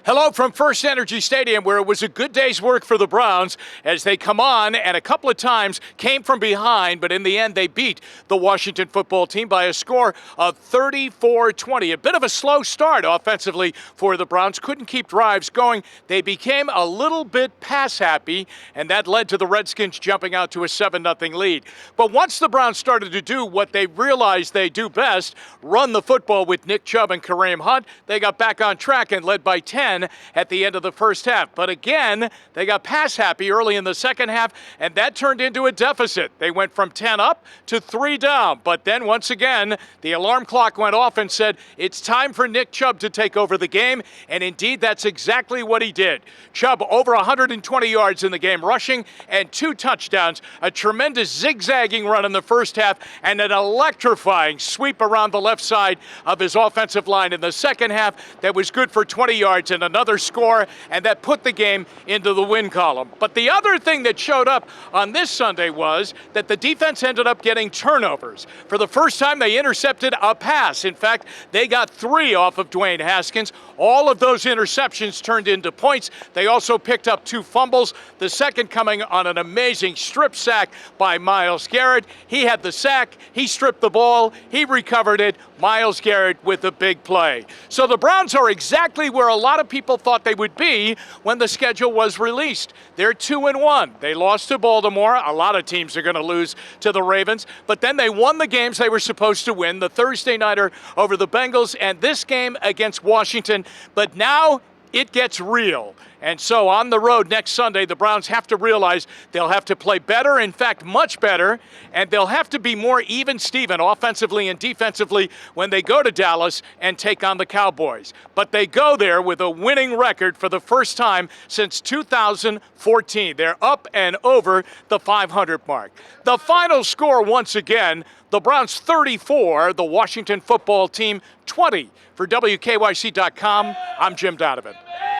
Hello from First Energy Stadium, where it was a good day's work for the Browns as they come on and a couple of times came from behind, but in the end they beat the Washington football team by a score of 34-20. A bit of a slow start offensively for the Browns. Couldn't keep drives going. They became a little bit pass happy, and that led to the Redskins jumping out to a 7-0 lead. But once the Browns started to do what they realized they do best, run the football with Nick Chubb and Kareem Hunt, they got back on track and led by 10 at the end of the first half. But again, they got pass happy early in the second half, and that turned into a deficit. They went from 10 up to 3 down. But then once again, the alarm clock went off and said, it's time for Nick Chubb to take over the game. And indeed, that's exactly what he did. Chubb over 120 yards in the game rushing and 2 touchdowns, a tremendous zigzagging run in the first half, and an electrifying sweep around the left side of his offensive line in the second half that was good for 20 yards and another score, and that put the game into the win column. But the other thing that showed up on this Sunday was that the defense ended up getting turnovers. For the first time, they intercepted a pass. In fact, they got 3 off of Dwayne Haskins. All of those interceptions turned into points. They also picked up 2 fumbles, the second coming on an amazing strip sack by Myles Garrett. He had the sack, he stripped the ball, he recovered it. Myles Garrett with a big play. So the Browns are exactly where a lot of people thought they would be when the schedule was released. They're 2-1. They lost to Baltimore. A lot of teams are going to lose to the Ravens. But then they won the games they were supposed to win, the Thursday nighter over the Bengals and this game against Washington. But now it gets real. And so on the road next Sunday, the Browns have to realize they'll have to play better, in fact, much better, and they'll have to be more even-steven offensively and defensively when they go to Dallas and take on the Cowboys. But they go there with a winning record for the first time since 2014. They're up and over the 500 mark. The final score, once again, the Browns 34, the Washington football team 20. For WKYC.com, I'm Jim Donovan.